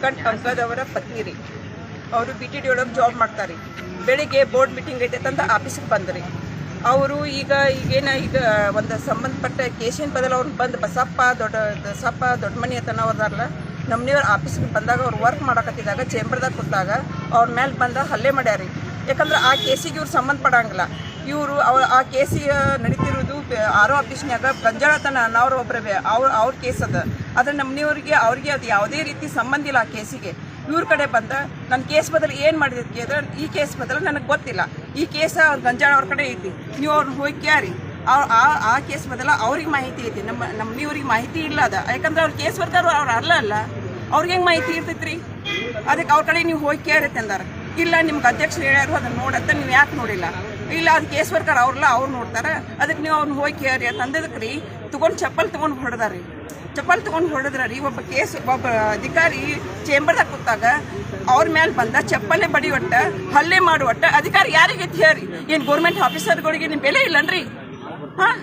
ಶ್ರೀಕಂಠ್ ಅಂಕದವರ ಪತ್ನಿ ರೀ. ಅವರು BTD ಒಳಗೆ ಜಾಬ್ ಮಾಡ್ತಾರೆ. ಬೆಳಿಗ್ಗೆ ಬೋರ್ಡ್ ಮೀಟಿಂಗ್ ಐತೆ ಅಂತ ಆಫೀಸಿಗೆ ಬಂದ್ರಿ. ಅವರು ಈಗ ಒಂದು ಸಂಬಂಧಪಟ್ಟ ಕೇಸಿನ ಬದಲು ಅವ್ರು ಬಂದು ಬಸಪ್ಪ ದೊಡ್ಡ ಮನಿ ಅಂತನವ್ರದಾರಲ್ಲ ನಮ್ಮನೆಯವ್ರ ಆಫೀಸಿಗೆ ಬಂದಾಗ ಅವ್ರು ವರ್ಕ್ ಮಾಡಕತ್ತಿದಾಗ ಚೇಂಬರ್ದಾಗ ಕೂತಾಗ ಅವ್ರ ಮೇಲೆ ಬಂದ ಹಲ್ಲೆ ಮಾಡ್ಯಾರಿ. ಯಾಕಂದ್ರೆ ಆ ಕೇಸಿಗೆ ಇವ್ರು ಸಂಬಂಧಪಡಂಗಿಲ್ಲ. ಇವರು ಆ ಕೇಸಿಗೆ ನಡೀತಿರೋದು RO ಆಫೀಸ್ನ್ಯಾಗ ಗಂಜಾಳತನ ಅನ್ನೋರು ಒಬ್ಬರೇ ಅವ್ರ ಕೇಸ್ ಅದ. ಆದರೆ ನಮ್ಮನೆಯವ್ರಿಗೆ ಅವ್ರಿಗೆ ಅದು ಯಾವುದೇ ರೀತಿ ಸಂಬಂಧ ಇಲ್ಲ ಆ ಕೇಸಿಗೆ. ಇವ್ರ ಕಡೆ ಬಂದ ನನ್ನ ಕೇಸ್ ಬದಲು ಏನು ಮಾಡಿದಕ್ಕೆ ಅಂದ್ರೆ ಈ ಕೇಸ್ ಬದಲು ನನಗೆ ಗೊತ್ತಿಲ್ಲ, ಈ ಕೇಸ ಗಂಜಾಳ ಅವ್ರ ಕಡೆ ಐತಿ, ನೀವು ಅವ್ರನ್ನ ಹೋಗಿ ಕ್ಯಾರಿ. ಆ ಕೇಸ್ ಬದಲು ಅವ್ರಿಗೆ ಮಾಹಿತಿ ಐತಿ, ನಮ್ಮನೆಯವ್ರಿಗೆ ಮಾಹಿತಿ ಇಲ್ಲ ಅದ. ಯಾಕಂದ್ರೆ ಅವ್ರ ಕೇಸ್ ವರ್ಕರ್ ಅವ್ರು ಅಲ್ಲ ಅವ್ರಿಗೆ ಹೆಂಗೆ ಮಾಹಿತಿ ಇರ್ತೈತ್ರಿ? ಅದಕ್ಕೆ ಅವ್ರ ಕಡೆ ನೀವು ಹೋಗಿ ಕೇರತ್ತೆ ಅಂದಾರ. ಇಲ್ಲ ನಿಮ್ಗೆ ಅಧ್ಯಕ್ಷರು ಹೇಳ್ಯಾರು ಅದನ್ನು ನೋಡತ್ತೆ, ನೀವು ಯಾಕೆ ನೋಡಿಲ್ಲ? ಇಲ್ಲ ಅದು ಕೇಸ್ ವರ್ಕರ್ ಅವ್ರಲ್ಲ ಅವ್ರು ನೋಡ್ತಾರೆ, ಅದಕ್ಕೆ ನೀವು ಅವ್ರನ್ನ ಹೋಗಿ ಕೇರಿ ಅಂತಂದದಕ್ಕೆ ರೀ ತೊಗೊಂಡು ಚಪ್ಪಲ್ ತೊಗೊಂಡು ಹೊಡೆದಾರಿ. ಚಪ್ಪಲ್ ತೊಗೊಂಡು ಹೊಡೆದ್ರಿ. ಒಬ್ಬ ಅಧಿಕಾರಿ ಚೇಂಬರ್ದಾಗ ಕೂತಾಗ ಅವ್ರ ಮೇಲೆ ಬಂದ ಚಪ್ಪಲ್ಲೇ ಬಡಿ ಒಟ್ಟ ಹಲ್ಲೆ ಮಾಡುವಟ್ಟ ಅಧಿಕಾರಿ ಯಾರಿಗೆ ಹೇಳಿ? ಏನು ಗೌರ್ಮೆಂಟ್ ಆಫೀಸರ್ಗಳಿಗೆ ನಿಮ್ಮ ಬೆಲೆ ಇಲ್ಲನ್ರಿ? ಹಾಂ,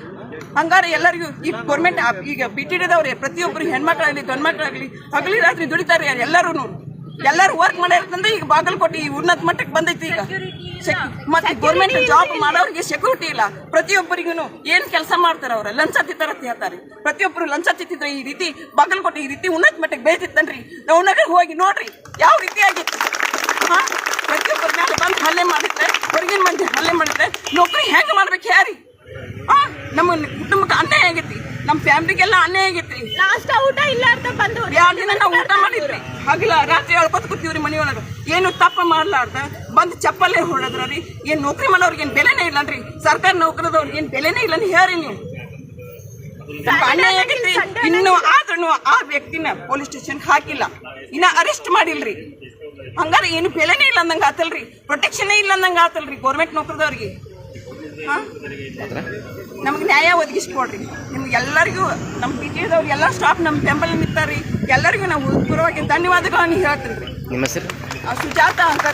ಹಂಗಾರೆ ಎಲ್ಲರಿಗೂ ಈಗ ಗೌರ್ಮೆಂಟ್ ಈಗ BTDದವ್ರೆ ಪ್ರತಿಯೊಬ್ಬರು ಹೆಣ್ಮಕ್ಳಾಗಲಿ ಗಂಡು ಮಕ್ಕಳಾಗಲಿ ಹಗಲಿ ರಾತ್ರಿ ದುಡಿತಾರೆ. ಎಲ್ಲರೂ ವರ್ಕ್ ಮಾಡ್ಯಾರಂದ್ರೆ ಈಗ ಬಾಗಲಕೋಟೆ ಉನ್ನತ ಮಟ್ಟಕ್ಕೆ ಬಂದೈತಿ. ಈಗ ಮತ್ತೆ ಗೌರ್ಮೆಂಟ್ ಜಾಬ್ ಮಾಡೋರಿಗೆ ಸೆಕ್ಯೂರಿಟಿ ಇಲ್ಲ. ಪ್ರತಿಯೊಬ್ಬರಿಗೂ ಏನು ಕೆಲಸ ಮಾಡ್ತಾರೆ ಅವ್ರ ಲಂಚ ತಿಂತಾರ ಅಂತ ಹೇಳ್ತಾರೆ. ಪ್ರತಿಯೊಬ್ಬರು ಲಂಚ ತಿಂತಿದ್ರೆ ಈ ರೀತಿ ಬಾಗಲಕೋಟೆ ಈ ರೀತಿ ಉನ್ನತ ಮಟ್ಟಕ್ಕೆ ಬೇಯ್ತಿತ್ತನ್ರಿ. ನಾವು ಹೋಗಿ ನೋಡ್ರಿ ಯಾವ ರೀತಿ ಆಗಿತ್ತು. ಹಾಂ, ಪ್ರತಿಯೊಬ್ಬರ ಮೇಲೆ ಬಂದು ಹಲ್ಲೆ ಮಾಡಿದ್ರೆ, ಹೊರಗಿನ ಮಂದಿ ಹಲ್ಲೆ ಮಾಡಿದ್ರೆ ನೌಕರಿ ಹೆಂಗೆ ಮಾಡ್ಬೇಕು ಯಾರಿ? ಹಾಂ, ನಮ್ಮ ಕುಟುಂಬಕ್ಕೆ ಅನ್ಯಾಯ ಆಗೈತಿ, ನಮ್ಮ ಫ್ಯಾಮಿಲಿಗೆಲ್ಲ ಅನ್ಯಾಯ ಆಗೈತ್ರಿ. ಲಾಸ್ಟ್ ಊಟ ಇಲ್ಲ ಅಂತ ಬಂದು 2 ದಿನ ನಾವು ಊಟ ಮಾಡಿದ್ರಿ. ಹಗಲ ರಾತ್ರಿ ಹೇಳ್ಕೊತ ಕೂತೀವ್ರಿ ಮನೆಯೊಳಗೆ. ಏನು ತಪ್ಪ ಮಾಡ್ಲಾರ್ದ ಬಂದು ಚಪ್ಪಲ್ಲೇ ಹೊಡೆದ್ರಿ. ಏನು ನೌಕರಿ ಮಾಡೋರ್ಗೆ ಏನು ಬೆಲೆನೇ ಇಲ್ಲನ್ರಿ? ಸರ್ಕಾರ ನೌಕರದವ್ರಿಗೆ ಏನು ಬೆಲೆನೇ ಇಲ್ಲ ಹೇಳಿ ನೀವು? ಅನ್ಯಾಯ ಆಗೈತ್ರಿ. ಇನ್ನೂ ಆದ್ರೂ ಆ ವ್ಯಕ್ತಿನ ಪೊಲೀಸ್ ಸ್ಟೇಷನ್ ಹಾಕಿಲ್ಲ, ಇನ್ನ ಅರೆಸ್ಟ್ ಮಾಡಿಲ್ರಿ. ಹಂಗಾರೆ ಏನು ಬೆಲೆನೇ ಇಲ್ಲ ಅಂದಂಗೆ ಆತಲ್ರಿ, ಪ್ರೊಟೆಕ್ಷನೇ ಇಲ್ಲ ಅಂದಂಗೆ ಆತಲ್ರಿ ಗೌರ್ಮೆಂಟ್ ನೌಕರದವ್ರಿಗೆ. ಹಾಂ, ನಮ್ಗೆ ನ್ಯಾಯ ಒದಗಿಸ್ಕೊಡ್ರಿ. ನಿಮ್ಗೆ ಎಲ್ಲರಿಗೂ ನಮ್ಮ BTDದವ್ರು ಎಲ್ಲ ಸ್ಟಾಫ್ ನಮ್ಮ ಬೆಂಬಲ ನಿಂತಾರ್ರಿ. ಎಲ್ಲರಿಗೂ ನಾವು ಪೂರ್ವವಾಗಿ ಧನ್ಯವಾದಗಳನ್ನು ಹೇಳ್ತೀನಿ ರೀ. ನಿಮ್ಮ ಹೆಸರು? ಸುಜಾತ ಅಂತ